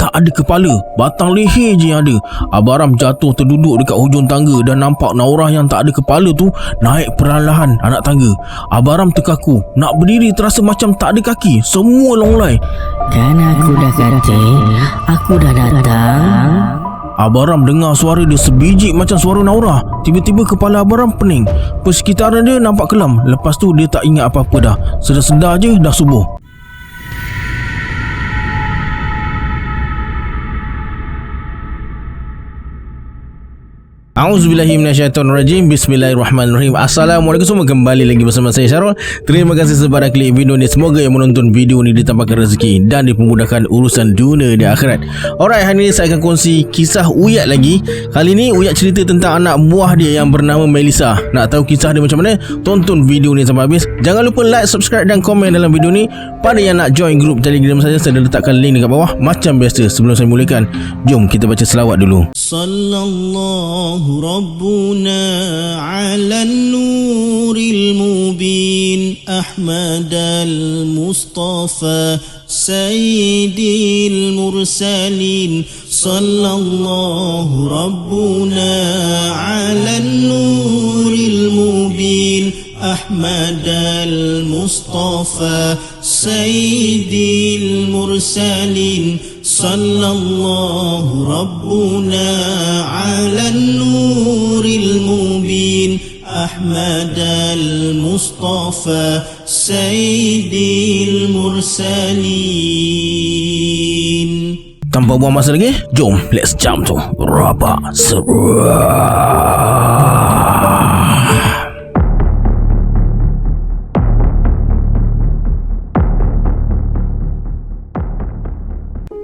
tak ada kepala, batang leher je yang ada. Abang Ram jatuh terduduk dekat hujung tangga dan nampak Naurah yang tak ada kepala tu naik perlahan anak tangga. Abang Ram terkaku, nak berdiri terasa macam tak ada kaki, semua longlai. Kan aku dah kata, aku dah datang. Abang Ram dengar suara dia sebiji macam suara Naurah. Tiba-tiba kepala Abang Ram pening. Persekitaran dia nampak kelam. Lepas tu dia tak ingat apa-apa dah. Sedar-sedar je dah subuh. A'udzubillahiminasyaitonirrajim. Bismillahirrahmanirrahim. Assalamualaikum semua, kembali lagi bersama saya Syarul. Terima kasih sebab klik video ni. Semoga yang menonton video ni ditambahkan rezeki dan dipermudahkan urusan dunia dan akhirat. Alright, hari ni saya akan kongsi kisah Uyat lagi. Kali ni Uyat cerita tentang anak buah dia yang bernama Melissa. Nak tahu kisah dia macam mana? Tonton video ni sampai habis. Jangan lupa like, subscribe dan komen dalam video ni. Pada yang nak join grup Telegram saya dah letakkan link dekat bawah. Macam biasa, sebelum saya mulakan, jom kita baca selawat dulu. Sallallahu ربنا على النور المبين أحمد المصطفى سيد المرسلين صلى الله ربنا على النور المبين أحمد المصطفى سيد المرسلين صلى الله ربنا على النور المبين أحمد المصطفى سيد المرسلين. Tanpa buang masa lagi, jom let's jump to Rabak Serah.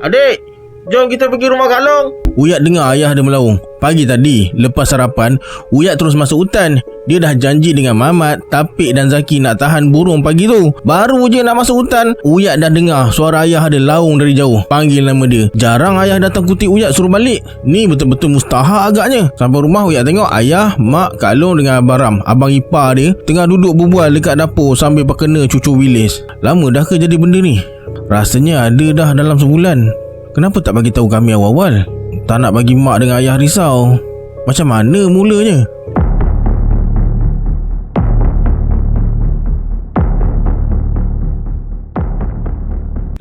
Adik, jom kita pergi rumah Kak Long. Uyat dengar ayah dia melaung. Pagi tadi, lepas sarapan, Uyat terus masuk hutan. Dia dah janji dengan Mamat, Tapik dan Zaki nak tahan burung pagi tu. Baru je nak masuk hutan, Uyat dah dengar suara ayah dia laung dari jauh, panggil nama dia. Jarang ayah datang kutip Uyat suruh balik. Ni betul-betul mustahak agaknya. Sampai rumah, Uyat tengok ayah, mak, Kak Long dengan Abang Ram, abang ipar dia, tengah duduk berbual dekat dapur sambil berkena cucur wilis. Lama dah ke jadi benda ni? Rasanya ada dah dalam sebulan. Kenapa tak bagi tahu kami awal-awal? Tak nak bagi mak dengan ayah risau. Macam mana mulanya?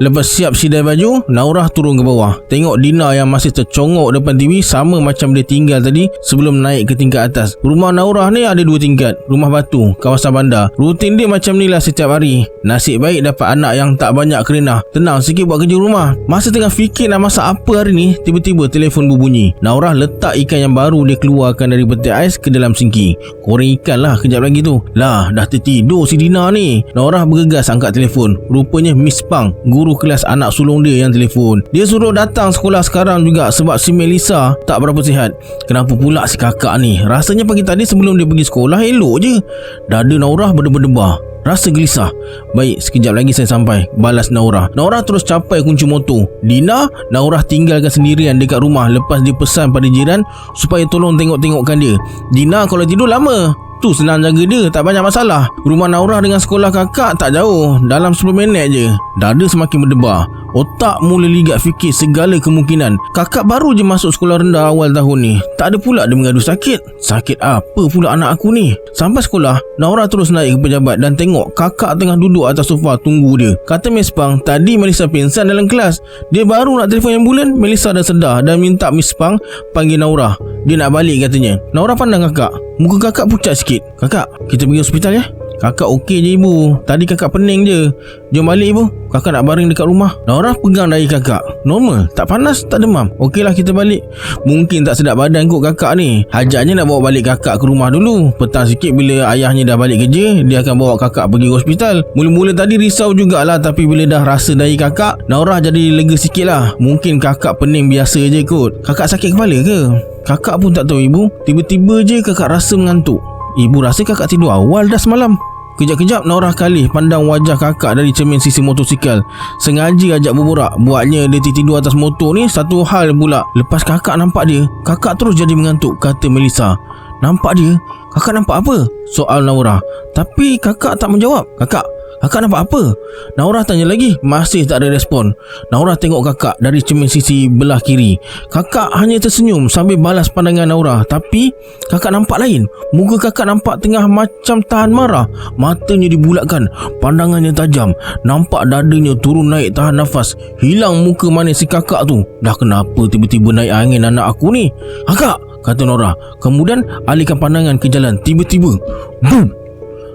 Lepas siap sidai baju, Naurah turun ke bawah. Tengok Dina yang masih tercongok depan TV, sama macam dia tinggal tadi sebelum naik ke tingkat atas. Rumah Naurah ni ada 2 tingkat, rumah batu, kawasan bandar. Rutin dia macam ni lah setiap hari. Nasib baik dapat anak yang tak banyak kerenah, tenang sikit buat kerja rumah. Masa tengah fikir nak masak apa hari ni, tiba-tiba telefon berbunyi. Naurah letak ikan yang baru dia keluarkan dari peti ais ke dalam sinki. Goreng ikan lah kejap lagi tu. Lah, dah tertidur si Dina ni. Naurah bergegas angkat telefon. Rupanya Miss Pang, guru kelas anak sulung dia yang telefon. Dia suruh datang sekolah sekarang juga sebab si Melissa tak berapa sihat. Kenapa pula si kakak ni? Rasanya pagi tadi sebelum dia pergi sekolah elok je. Dada Naurah berdebar-debar. Rasa gelisah. Baik, sekejap lagi saya sampai, balas Naurah. Naurah terus capai kunci motor. Dina, Naurah tinggalkan sendirian dekat rumah lepas dia pesan pada jiran supaya tolong tengok-tengokkan dia. Dina kalau tidur lama, tu senang jaga dia, tak banyak masalah. Rumah Naurah dengan sekolah kakak tak jauh, dalam 10 minit je. Dada semakin berdebar. Otak mula ligat fikir segala kemungkinan. Kakak baru je masuk sekolah rendah awal tahun ni. Tak ada pula dia mengadu sakit. Sakit apa pula anak aku ni? Sampai sekolah, Naurah terus naik ke pejabat dan tengok kakak tengah duduk atas sofa tunggu dia. Kata Miss Pang, tadi Melissa pingsan dalam kelas. Dia baru nak telefon ambulan, Melissa dah sedar dan minta Miss Pang panggil Naurah. Dia nak balik katanya. Naurah pandang kakak. Muka kakak pucat sikit. Kakak, kita pergi hospital ya? Kakak okey je ibu, tadi kakak pening je. Jom balik ibu, kakak nak baring dekat rumah. Naurah pegang dahi kakak. Normal, tak panas, tak demam. Okeylah kita balik. Mungkin tak sedap badan kot kakak ni. Hajatnya nak bawa balik kakak ke rumah dulu. Petang sikit bila ayahnya dah balik kerja, dia akan bawa kakak pergi hospital. Mula-mula tadi risau jugalah, tapi bila dah rasa dahi kakak, Naurah jadi lega sikit lah. Mungkin kakak pening biasa je kot. Kakak sakit kepala ke? Kakak pun tak tahu ibu. Tiba-tiba je kakak rasa mengantuk. Ibu rasa kakak tidur awal dah semalam. Kejap-kejap Naurah kalih pandang wajah kakak dari cermin sisi motosikal. Sengaja ajak berborak. Buatnya dia tidur atas motor ni satu hal pula. Lepas kakak nampak dia, kakak terus jadi mengantuk, kata Melissa. Nampak dia? Kakak nampak apa? Soal Naurah. Tapi kakak tak menjawab. Kakak, Kakak nampak apa? Naurah tanya lagi. Masih tak ada respon. Naurah tengok kakak dari cermin sisi belah kiri. Kakak hanya tersenyum sambil balas pandangan Naurah. Tapi kakak nampak lain. Muka kakak nampak tengah macam tahan marah. Matanya dibulatkan, pandangannya tajam. Nampak dadanya turun naik tahan nafas. Hilang muka manis si kakak tu. Dah kenapa tiba-tiba naik angin anak aku ni? Kakak, kata Naurah. Kemudian alihkan pandangan ke jalan. Tiba-tiba boom!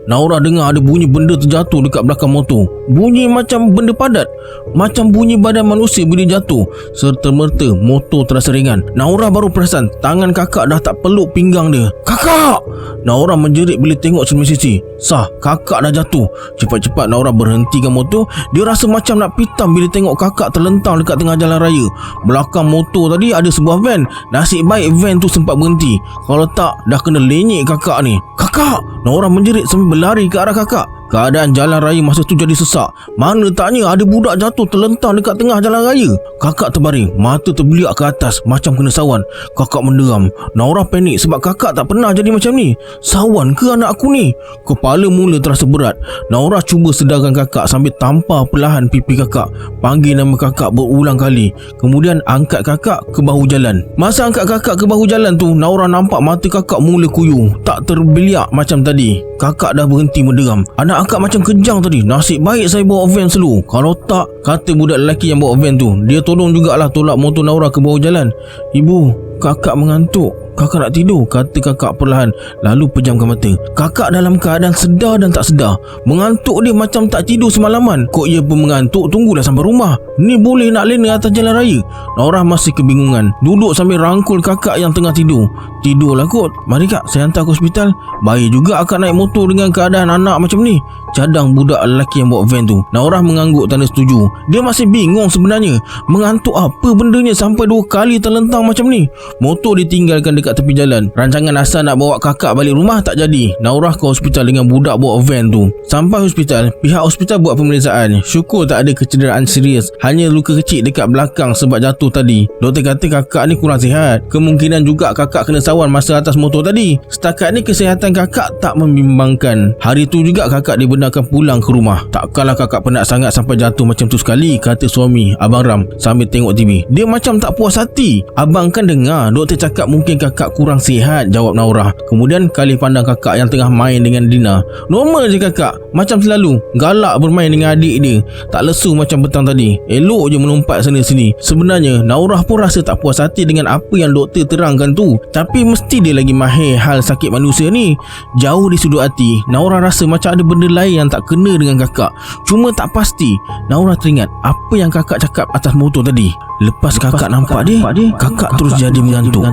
Naurah dengar ada bunyi benda terjatuh dekat belakang motor. Bunyi macam benda padat, macam bunyi badan manusia bila jatuh. Serta-merta motor terasa ringan. Naurah baru perasan tangan kakak dah tak peluk pinggang dia. Kakak! Naurah menjerit bila tengok cermin sisi. Sah, kakak dah jatuh. Cepat-cepat Naurah berhentikan motor. Dia rasa macam nak pitam bila tengok kakak terlentang dekat tengah jalan raya. Belakang motor tadi ada sebuah van. Nasib baik van tu sempat berhenti. Kalau tak, dah kena lenyek kakak ni. Kakak! Naurah menjerit sambil berlari ke arah kakak. Keadaan jalan raya masa tu jadi sesak. Mana taknya ada budak jatuh terlentang dekat tengah jalan raya. Kakak terbaring, mata terbeliak ke atas macam kena sawan. Kakak menderam. Naurah panik sebab kakak tak pernah jadi macam ni. Sawan ke anak aku ni? Kepala mula terasa berat. Naurah cuba sedarkan kakak sambil tampar perlahan pipi kakak. Panggil nama kakak berulang kali. Kemudian angkat kakak ke bahu jalan. Masa angkat kakak ke bahu jalan tu, Naurah nampak mata kakak mula kuyu. Tak terbeliak macam tadi. Kakak dah berhenti menderam. Anak akak macam kejang tadi. Nasib baik saya bawa van slow. Kalau tak, kata budak lelaki yang bawa van tu, dia tolong jugalah tolak motor Naurah ke bawah jalan. Ibu, kakak mengantuk. Kakak nak tidur, kata kakak perlahan, lalu pejamkan mata. Kakak dalam keadaan sedar dan tak sedar. Mengantuk dia macam tak tidur semalaman. Kok ia pun mengantuk, tunggulah sampai rumah. Ni boleh nak lena atas jalan raya. Naurah masih kebingungan, duduk sambil rangkul kakak yang tengah tidur. Tidurlah kot. Mari kak, saya hantar ke hospital. Baik juga akak naik motor dengan keadaan anak macam ni, cadang budak lelaki yang bawa van tu. Naurah mengangguk tanda setuju. Dia masih bingung sebenarnya. Mengantuk apa bendanya sampai 2 kali terlentang macam ni. Motor ditinggalkan dekat tepi jalan. Rancangan asal nak bawa kakak balik rumah tak jadi. Naurah ke hospital dengan budak bawa van tu. Sampai hospital, pihak hospital buat pemeriksaan. Syukur tak ada kecederaan serius, hanya luka kecil dekat belakang sebab jatuh tadi. Doktor kata kakak ni kurang sihat. Kemungkinan juga kakak kena sawan masa atas motor tadi. Setakat ni kesihatan kakak tak membimbangkan. Hari tu juga kakak dibenarkan pulang ke rumah. Takkanlah kakak penat sangat sampai jatuh macam tu sekali, kata suami Abang Ram sambil tengok TV. Dia macam tak puas hati. Abang kan dengar doktor cakap mungkin kakak kurang sihat, jawab Naurah. Kemudian kali pandang kakak yang tengah main dengan Dina. Normal je kakak, macam selalu. Galak bermain dengan adik dia. Tak lesu macam petang tadi. Elok je melompat sana sini. Sebenarnya Naurah pun rasa tak puas hati dengan apa yang doktor terangkan tu. Tapi mesti dia lagi mahir hal sakit manusia ni. Jauh di sudut hati, Naurah rasa macam ada benda lain yang tak kena dengan kakak. Cuma tak pasti. Naurah teringat apa yang kakak cakap atas motor tadi. Lepas kakak nampak dia, kakak terus jadi mengantuk.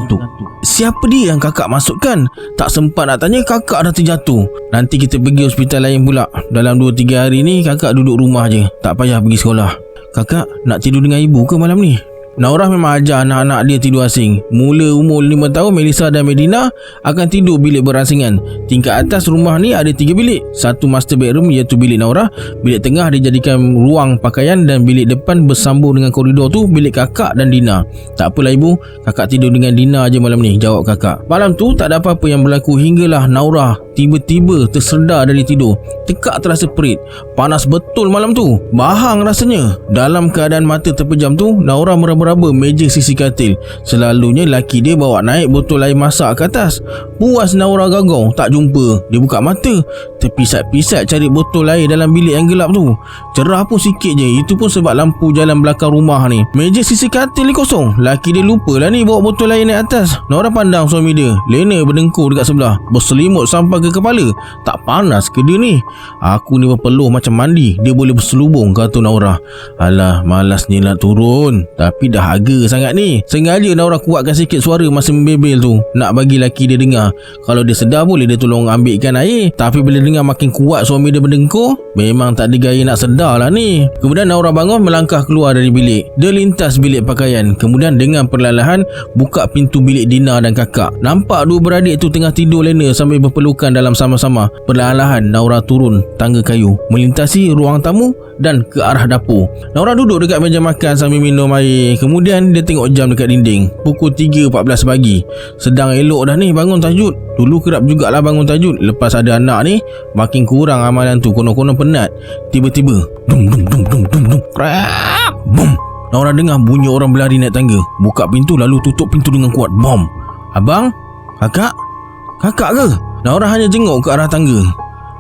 Siapa dia yang kakak masukkan? Tak sempat nak tanya, kakak dah terjatuh. Nanti kita pergi hospital lain pula. Dalam 2-3 hari ni kakak duduk rumah je, tak payah pergi sekolah. Kakak nak tidur dengan ibu ke malam ni? Naurah memang ajar anak-anak dia tidur asing. Mula umur 5 tahun, Melissa dan Medina akan tidur bilik beransingan. Tingkat atas rumah ni ada 3 bilik. Satu master bedroom iaitu bilik Naurah. Bilik tengah dijadikan ruang pakaian dan bilik depan bersambung dengan koridor tu bilik kakak dan Dina. Tak apalah ibu, kakak tidur dengan Dina aja malam ni, jawab kakak. Malam tu tak ada apa-apa yang berlaku hinggalah Naurah tiba-tiba tersedar dari tidur. Tekak terasa perit. Panas betul malam tu. Bahang rasanya. Dalam keadaan mata terpejam tu, Naurah meraba-raba meja sisi katil. Selalunya laki dia bawa naik botol air masak ke atas. Puas Naurah gagau, tak jumpa. Dia buka mata, terpisat-pisat cari botol air dalam bilik yang gelap tu. Cerah pun sikit je. Itu pun sebab lampu jalan belakang rumah ni. Meja sisi katil ni kosong. Laki dia lupalah ni bawa botol air naik atas. Naurah pandang suami dia. Lena berdengkur dekat sebelah, berselimut sampai ke kepala. Tak panas ke dia ni? Aku ni berpeluh macam mandi, dia boleh berselubung, kata Naurah. Alah, malasnya nak turun. Tapi dah agak sangat ni. Sengaja Naurah kuatkan sikit suara masa membebel tu, nak bagi laki dia dengar. Kalau dia sedar boleh dia tolong ambilkan air. Tapi bila dengar makin kuat suami dia berdengkur, memang tak ada gaya nak sedar lah ni. Kemudian Naurah bangun melangkah keluar dari bilik. Dia lintas bilik pakaian. Kemudian dengan perlahan buka pintu bilik Dina dan kakak. Nampak dua beradik tu tengah tidur lena sambil berpelukan dengan dalam sama-sama. Perlahan-lahan Naura turun tangga kayu, melintasi ruang tamu dan ke arah dapur. Naura duduk dekat meja makan sambil minum air. Kemudian dia tengok jam dekat dinding. Pukul 3.14 pagi. Sedang elok dah ni bangun tahajud. Dulu kerap jugalah bangun tahajud. Lepas ada anak ni, makin kurang amalan tu. Konon-konon penat. Tiba-tiba dum dum dum dum dum dum, krak, bum. Naura dengar bunyi orang berlari naik tangga. Buka pintu lalu tutup pintu dengan kuat. Bom. Abang? Kakak? Kakak ke? Naura hanya jenguk ke arah tangga.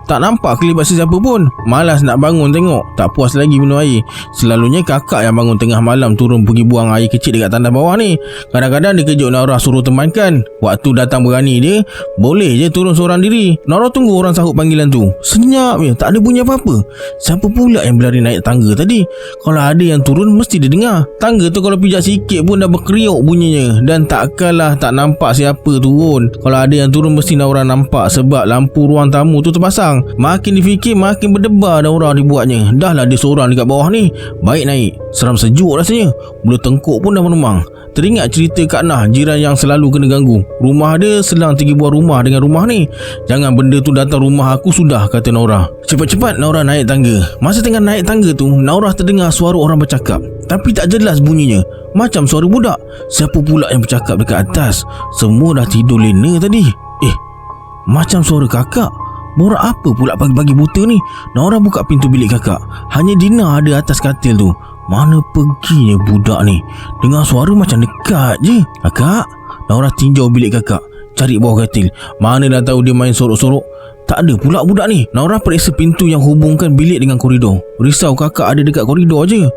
Tak nampak kelibat sesiapa pun. Malas nak bangun tengok. Tak puas lagi minum air. Selalunya kakak yang bangun tengah malam turun pergi buang air kecil dekat tandas bawah ni. Kadang-kadang dia kejut Naura suruh temankan. Waktu datang berani dia, boleh je turun seorang diri. Naura tunggu orang sahut panggilan tu. Senyap je, tak ada bunyi apa-apa. Siapa pula yang berlari naik tangga tadi? Kalau ada yang turun mesti dia dengar. Tangga tu kalau pijak sikit pun dah berkeriuk bunyinya. Dan takkanlah tak nampak siapa turun. Kalau ada yang turun mesti Naura nampak sebab lampu ruang tamu tu terpasang. Makin difikir makin berdebar Naura dibuatnya. Dah lah dia seorang dekat bawah ni. Baik naik. Seram sejuk rasanya. Bulu tengkuk pun dah meremang. Teringat cerita Kak Nah, jiran yang selalu kena ganggu. Rumah dia selang 3 buah rumah dengan rumah ni. Jangan benda tu datang rumah aku sudah, kata Naura. Cepat-cepat Naura naik tangga. Masa tengah naik tangga tu, Naura terdengar suara orang bercakap. Tapi tak jelas bunyinya. Macam suara budak. Siapa pula yang bercakap dekat atas? Semua dah tidur lena tadi. Macam suara kakak. Borak apa pula pagi-pagi buta ni? Naura buka pintu bilik kakak. Hanya Dina ada atas katil tu. Mana perginya budak ni? Dengar suara macam dekat je. Kakak? Naura tinjau bilik kakak. Cari bawah katil. Mana dah tahu dia main sorok-sorok. Tak ada pula budak ni. Naura periksa pintu yang hubungkan bilik dengan koridor. Risau kakak ada dekat koridor je.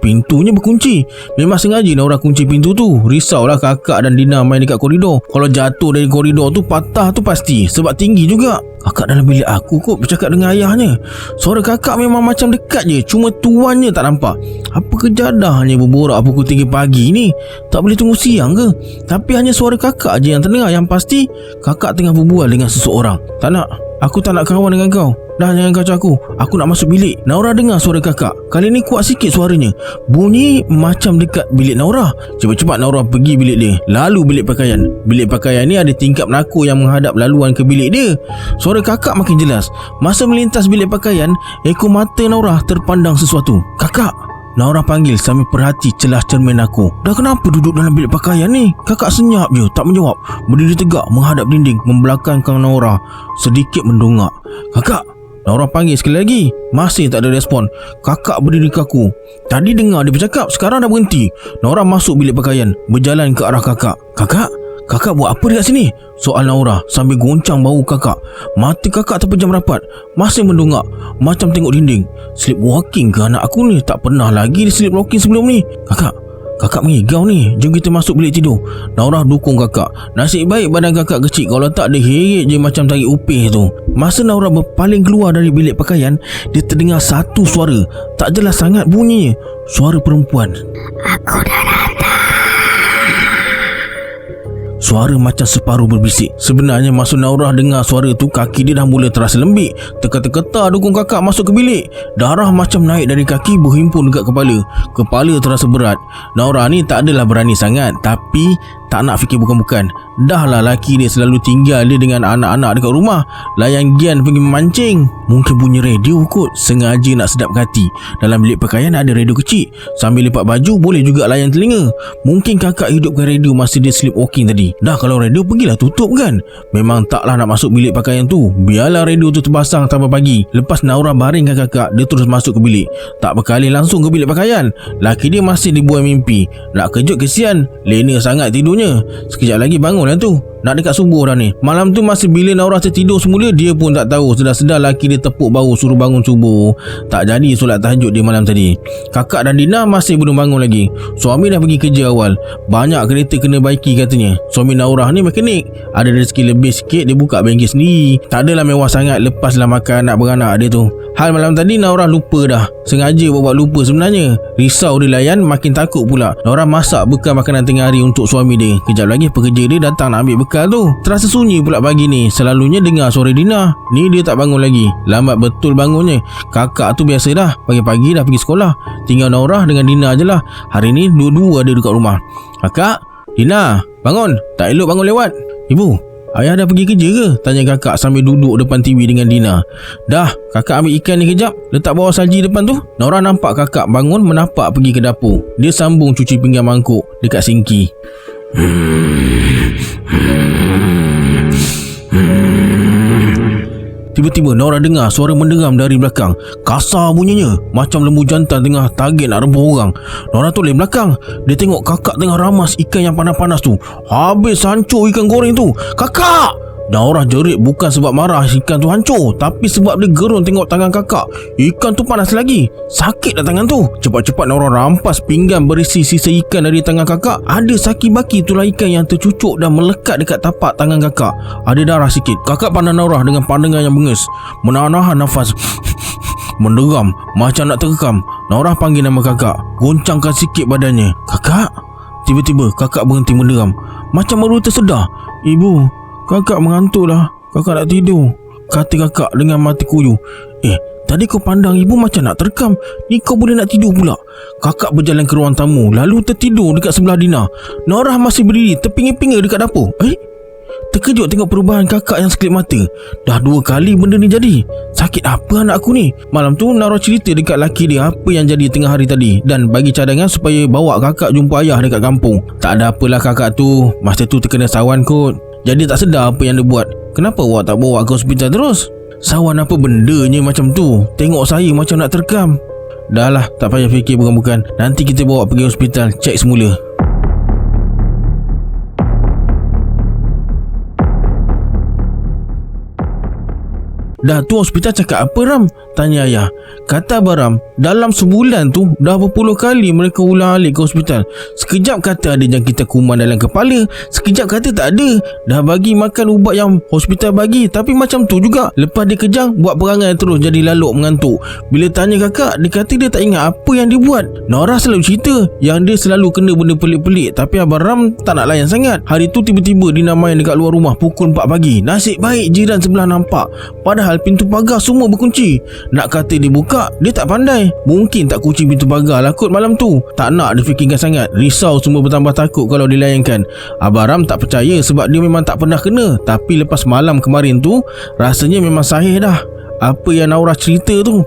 Pintunya berkunci. Memang sengaja Naura kunci pintu tu. Risaulah kakak dan Dina main dekat koridor. Kalau jatuh dari koridor tu patah tu pasti. Sebab tinggi juga. Kakak dalam bilik aku kot bercakap dengan ayahnya. Suara kakak memang macam dekat je. Cuma tuannya tak nampak. Apa kejadahnya berborak pukul 3 pagi ni? Tak boleh tunggu siang ke? Tapi hanya suara kakak je yang terdengar. Yang pasti kakak tengah berbual dengan seseorang. Tak nak. Aku tak nak kawan dengan kau. Dah jangan kacau aku. Aku nak masuk bilik. Naura dengar suara kakak. Kali ni kuat sikit suaranya. Bunyi macam dekat bilik Naura. Cepat-cepat Naura pergi bilik dia. Lalu bilik pakaian. Bilik pakaian ni ada tingkap nakul yang menghadap laluan ke bilik dia. Suara kakak makin jelas. Masa melintas bilik pakaian, ekor mata Naura terpandang sesuatu. Kakak! Naura panggil sambil perhati celah cermin aku. Dah kenapa duduk dalam bilik pakaian ni? Kakak senyap je, tak menjawab. Berdiri tegak menghadap dinding, membelakangkan Naura. Sedikit mendongak. Kakak! Naura panggil sekali lagi. Masih tak ada respon. Kakak berdiri kaku. Tadi dengar dia bercakap, sekarang dah berhenti. Naura masuk bilik pakaian, berjalan ke arah kakak. Kakak? Kakak buat apa dekat sini? Soal Naura sambil goncang bau kakak. Mata kakak terpejam rapat. Masih mendongak. Macam tengok dinding. Sleepwalking ke anak aku ni? Tak pernah lagi dia sleepwalking sebelum ni. Kakak mengigau ni. Jom kita masuk bilik tidur. Naura dukung kakak. Nasib baik badan kakak kecil. Kalau tak dia heret je macam tarik upih tu. Masa Naura berpaling keluar dari bilik pakaian, dia terdengar satu suara. Tak jelas sangat bunyinya. Suara perempuan. Aku dah datang. Suara macam separuh berbisik. Sebenarnya masa Naura dengar suara tu, kaki dia dah mula terasa lembik. Terketa-keta dukung kakak masuk ke bilik. Darah macam naik dari kaki berhimpun dekat kepala. Kepala terasa berat. Naura ni tak adalah berani sangat, tapi tak nak fikir bukan-bukan. Dah lah laki dia selalu tinggal dia dengan anak-anak dekat rumah. Layan Gian pergi memancing. Mungkin bunyi radio kot. Sengaja nak sedap hati. Dalam bilik pakaian ada radio kecil. Sambil lipat baju boleh juga layan telinga. Mungkin kakak hidupkan radio masa dia sleepwalking tadi. Dah kalau radio pergilah tutup kan. Memang taklah nak masuk bilik pakaian tu. Biarlah radio tu terpasang sampai pagi. Lepas Naura baringkan kakak, dia terus masuk ke bilik. Tak berkali langsung ke bilik pakaian. Laki dia masih dibuai mimpi. Nak kejut kesian. Lena sangat tidurnya. Sekejap lagi bangun lah tu. Nak dekat subuh dah ni. Malam tu masa bila Naura tertidur semula, dia pun tak tahu. Sedar-sedar laki dia tepuk bahu suruh bangun subuh. Tak jadi solat tahajud dia malam tadi. Kakak dan Dina masih belum bangun lagi. Suami dah pergi kerja awal. Banyak kereta kena baiki katanya. Suami Naura ni mekanik. Ada rezeki lebih sikit, dia buka bengkel sendiri. Tak adalah mewah sangat, lepaslah makan anak beranak dia tu. Hal malam tadi Naura lupa dah. Sengaja buat lupa sebenarnya. Risau dia layan, makin takut pula. Naura masak bekal makanan tengah hari untuk suami dia. Kejap lagi pekerja dia datang nak ambil bekal tu. Terasa sunyi pula pagi ni. Selalunya dengar suara Dina. Ni dia tak bangun lagi. Lambat betul bangunnya. Kakak tu biasa dah. Pagi-pagi dah pergi sekolah. Tinggal Naura dengan Dina je lah. Hari ni dua-dua ada dekat rumah. Kakak, Dina, bangun. Tak elok bangun lewat. Ibu, ayah dah pergi kerja ke? Tanya kakak sambil duduk depan TV dengan Dina. Dah, kakak ambil ikan ni kejap, letak bawah salji depan tu. Nora nampak kakak bangun menapak pergi ke dapur. Dia sambung cuci pinggan mangkuk dekat sinki. Tiba-tiba Nora dengar suara menderam dari belakang. Kasar bunyinya, macam lembu jantan tengah target nak rebus orang. Nora toleh belakang. Dia tengok kakak tengah ramas ikan yang panas-panas tu. Habis hancur ikan goreng tu. Kakak! Nora jerit bukan sebab marah ikan tu hancur, tapi sebab dia gerun tengok tangan kakak. Ikan tu panas lagi. Sakit dah tangan tu. Cepat-cepat Nora rampas pinggan berisi sisa ikan dari tangan kakak. Ada saki-baki tulang ikan yang tercucuk dan melekat dekat tapak tangan kakak. Ada darah sikit. Kakak pandang Nora dengan pandangan yang bengis, menahan nafas, menderam macam nak terekam. Nora panggil nama kakak, goncangkan sikit badannya. Kakak? Tiba-tiba kakak berhenti menderam, macam baru tersedar. Ibu, kakak mengantuk dah. Kakak nak tidur, kata kakak dengan mata kuyu. Tadi kau pandang ibu macam nak terekam, ni kau boleh nak tidur pula. Kakak berjalan ke ruang tamu, lalu tertidur dekat sebelah Dina. Nora masih berdiri terpinga-pinga dekat dapur. Terkejut tengok perubahan kakak yang sekelip mata. Dah 2 kali benda ni jadi. Sakit apa anak aku ni? Malam tu Nora cerita dekat laki dia apa yang jadi tengah hari tadi, dan bagi cadangan supaya bawa kakak jumpa ayah dekat kampung. Tak ada apalah kakak tu, masa tu terkena sawan kot. Jadi tak sedar apa yang dia buat. Kenapa awak tak bawa ke hospital terus? Sawan apa bendanya macam tu? Tengok saya macam nak terekam. Dah lah, tak payah fikir bukan-bukan. Nanti kita bawa pergi hospital, cek semula. Dah tu hospital cakap apa Ram? Tanya ayah. Kata Abang Ram, dalam sebulan tu dah berpuluh kali mereka ulang-alik ke hospital. Sekejap kata ada jangkitan kuman dalam kepala, sekejap kata tak ada. Dah bagi makan ubat yang hospital bagi, tapi macam tu juga. Lepas dia kejang, buat perangai terus jadi laluk mengantuk. Bila tanya kakak, dia kata dia tak ingat apa yang dia buat. Nora selalu cerita yang dia selalu kena benda pelik-pelik, tapi Abang Ram tak nak layan sangat. Hari tu tiba-tiba Dina main dekat luar rumah pukul 4 pagi. Nasib baik jiran sebelah nampak. Padahal pintu pagar semua berkunci. Nak kata dia buka, dia tak pandai. Mungkin tak kunci pintu pagar lah kot malam tu. Tak nak dia fikirkan sangat. Risau semua bertambah takut kalau dilayankan. Abang Ram tak percaya sebab dia memang tak pernah kena. Tapi lepas malam kemarin tu, rasanya memang sahih dah apa yang Nora cerita tu.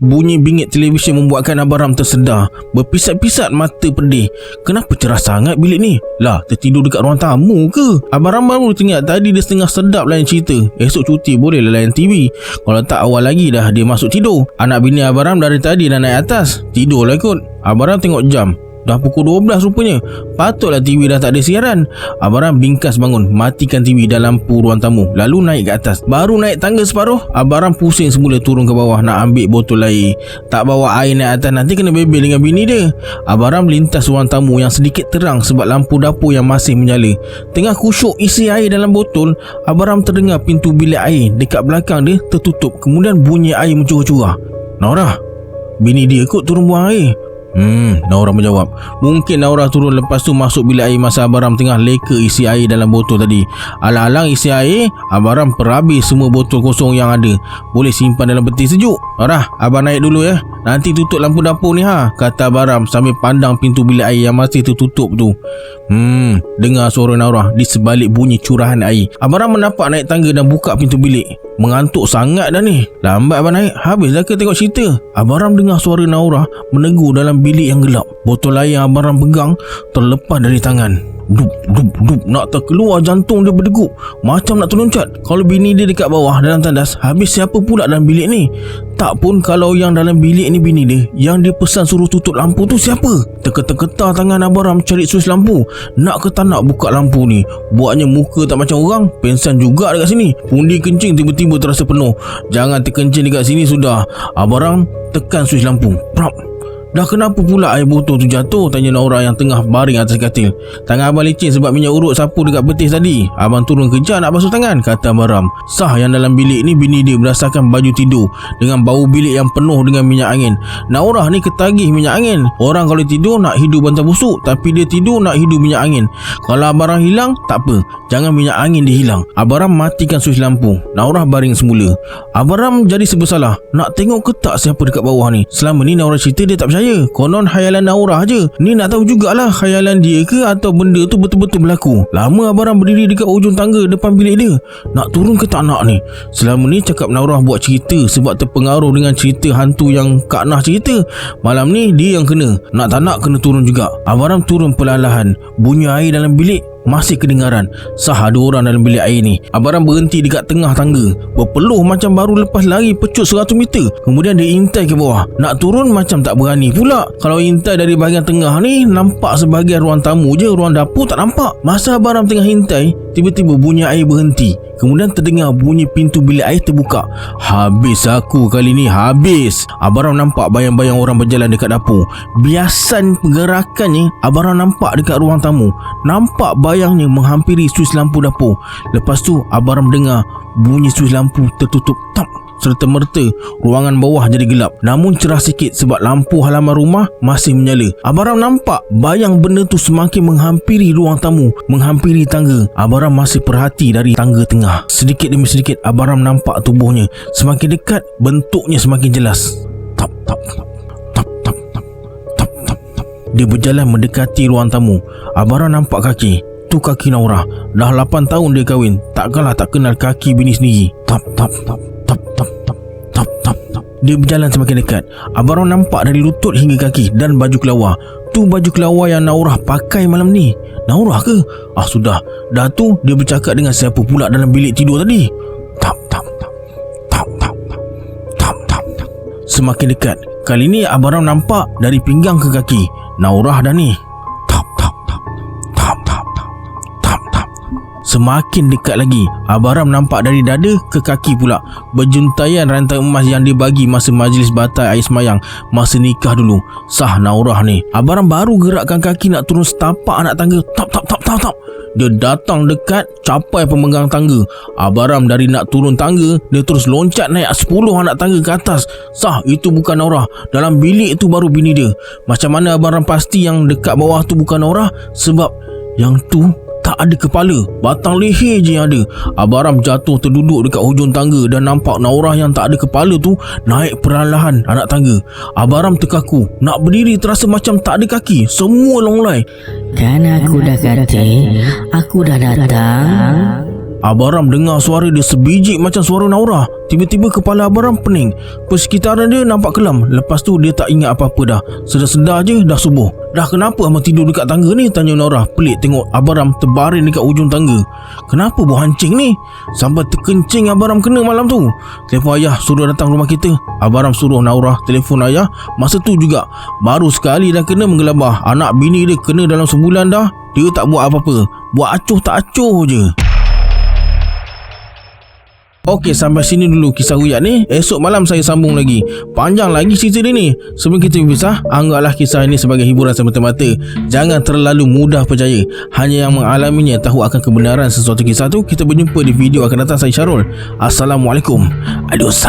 Bunyi bingit televisyen membuatkan Abang Ram tersedar. Berpisat-pisat mata pedih. Kenapa cerah sangat bilik ni? Lah, tertidur dekat ruang tamu ke? Abang Ram baru teringat tadi dia setengah sedap layan cerita. Esok cuti boleh lah layan TV. Kalau tak awal lagi dah dia masuk tidur. Anak bini Abang Ram dari tadi dah naik atas. Tidur lah kot. Abang Ram tengok jam. Dah pukul 12 rupanya. Patutlah TV dah tak ada siaran. Abang Ram bingkas bangun, matikan TV dan lampu ruang tamu, lalu naik ke atas. Baru naik tangga separuh, Abang Ram pusing semula turun ke bawah nak ambil botol air. Tak bawa air naik atas, nanti kena bebel dengan bini dia. Abang Ram lintas ruang tamu yang sedikit terang sebab lampu dapur yang masih menyala. Tengah kusyuk isi air dalam botol, Abang Ram terdengar pintu bilik air dekat belakang dia tertutup. Kemudian bunyi air mencurah-curah. Nora, bini dia kot turun buang air. Nora menjawab. Mungkin Nora turun lepas tu masuk bilik air masa Abang Ram tengah leka isi air dalam botol tadi. Alang-alang isi air, Abang Ram perhabis semua botol kosong yang ada. Boleh simpan dalam peti sejuk. Nora, abang naik dulu ya. Nanti tutup lampu dapur ni kata Abang Ram sambil pandang pintu bilik air yang masih tertutup tu. Dengar suara Nora di sebalik bunyi curahan air. Abang Ram menapak naik tangga dan buka pintu bilik. Mengantuk sangat dah ni. Lambat abang naik, habis dah ke tengok cerita? Abang Ram dengar suara Nora menegur dalam bilik yang gelap. Botol air yang Abang Ram pegang terlepas dari tangan. Dup, nak terkeluar jantung dia berdegup macam nak terloncat. Kalau bini dia dekat bawah dalam tandas, habis siapa pula dalam bilik ni? Tak pun kalau yang dalam bilik ni bini dia, yang dia pesan suruh tutup lampu tu siapa? Terketar-ketar tangan Abang Ram cari suis lampu. Nak ke tak nak buka lampu ni? Buatnya muka tak macam orang. Pensan juga dekat sini. Pundi kencing tiba-tiba terasa penuh. Jangan terkencing dekat sini sudah. Abang Ram tekan suis lampu. Prap. Dah kenapa pula air botol tu jatuh? Tanya Naura yang tengah baring atas katil. Tangan abang licin sebab minyak urut sapu dekat betis tadi. Abang turun kejar nak basuh tangan, kata Abang Ram. Sah yang dalam bilik ni bini dia berdasarkan baju tidur dengan bau bilik yang penuh dengan minyak angin. Naura ni ketagih minyak angin. Orang kalau tidur nak hidu bantal busuk, tapi dia tidur nak hidu minyak angin. Kalau Abang Ram hilang, tak apa, jangan minyak angin dia hilang. Abang Ram matikan suis lampu. Naura baring semula. Abang Ram jadi bersalah. Nak tengok ke tak siapa dekat bawah ni? Selama ni Naura cerita dia tak percaya. Konon khayalan Naura je. Ni nak tahu jugalah khayalan dia ke atau benda tu betul-betul berlaku. Lama Abang Ram berdiri dekat ujung tangga depan bilik dia. Nak turun ke tak nak ni? Selama ni cakap Naura buat cerita sebab terpengaruh dengan cerita hantu yang Kak Nah cerita. Malam ni dia yang kena. Nak tak nak kena turun juga. Abang Ram turun perlahan-lahan. Bunyi air dalam bilik masih kedengaran. Sah ada orang dalam bilik air ni. Abang Ram berhenti dekat tengah tangga, berpeluh macam baru lepas lari pecut 100 meter. Kemudian dia intai ke bawah. Nak turun macam tak berani pula. Kalau intai dari bahagian tengah ni, nampak sebahagian ruang tamu je, ruang dapur tak nampak. Masa Abang Ram tengah intai, tiba-tiba bunyi air berhenti. Kemudian terdengar bunyi pintu bilik air terbuka. Habis aku kali ni, habis. Abang Ram nampak bayang-bayang orang berjalan dekat dapur. Biasan pergerakannya Abang Ram nampak dekat ruang tamu. Nampak bayangnya menghampiri suis lampu dapur. Lepas tu Abang Ram dengar bunyi suis lampu tertutup tap. Serta-merta ruangan bawah jadi gelap, namun cerah sikit sebab lampu halaman rumah masih menyala. Abang Ram nampak bayang benda tu semakin menghampiri ruang tamu, menghampiri tangga. Abang Ram masih perhati dari tangga tengah. Sedikit demi sedikit Abang Ram nampak tubuhnya. Semakin dekat, bentuknya semakin jelas. Tap tap tap tap tap tap tap tap tap. Dia berjalan mendekati ruang tamu. Abang Ram nampak kaki. Tu kaki Naura. Dah 8 tahun dia kahwin, takkanlah tak kenal kaki bini sendiri. Tap tap tap tap tap tap tap tap tap. Dia berjalan semakin dekat. Abang Ram nampak dari lutut hingga kaki dan baju kelawar. Tu baju kelawar yang Naura pakai malam ni. Naura ke? Sudah. Dah tu dia bercakap dengan siapa pula dalam bilik tidur tadi. Tap tap tap tap tap tap tap tap. Semakin dekat. Kali ni Abang Ram nampak dari pinggang ke kaki. Naura dah ni. Tap tap tap tap tap tap tap. Semakin dekat lagi, Abang Ram nampak dari dada ke kaki pula. Berjuntaian rantai emas yang dia bagi masa majlis batai air semayang, masa nikah dulu. Sah Naura ni. Abang Ram baru gerakkan kaki nak turun setapak anak tangga. Tap tap tap tap tap. Dia datang dekat, capai pemegang tangga. Abang Ram dari nak turun tangga, dia terus loncat naik 10 anak tangga ke atas. Sah, itu bukan Naura. Dalam bilik tu baru bini dia. Macam mana Abang Ram pasti yang dekat bawah tu bukan Naura? Sebab yang tu tak ada kepala, batang leher je yang ada. Abang Ram jatuh terduduk dekat hujung tangga dan nampak Naura yang tak ada kepala tu naik perlahan anak tangga. Abang Ram terkaku, nak berdiri terasa macam tak ada kaki, semua longlai. Kan aku dah kata, aku dah datang. Abang Ram dengar suara dia sebiji macam suara Naura. Tiba-tiba kepala Abang Ram pening. Persekitaran dia nampak kelam. Lepas tu dia tak ingat apa-apa dah. Sedar-sedar je dah subuh. Dah kenapa abang tidur dekat tangga ni? Tanya Naura. Pelik tengok Abang Ram terbaring dekat ujung tangga. Kenapa bau hancing ni? Sampai terkencing Abang Ram kena malam tu. Telefon ayah suruh datang rumah kita. Abang Ram suruh Naura telefon ayah. Masa tu juga baru sekali dah kena menggelabah. Anak bini dia kena dalam sebulan dah. Dia tak buat apa-apa. Buat acuh tak acuh je. Okey, sampai sini dulu kisah Huyak ni. Esok malam saya sambung lagi. Panjang lagi cerita dia ni. Sebelum kita berpisah, anggaplah kisah ini sebagai hiburan semata-mata. Jangan terlalu mudah percaya. Hanya yang mengalaminya tahu akan kebenaran sesuatu kisah tu. Kita berjumpa di video akan datang. Saya Syarul. Assalamualaikum. Adios.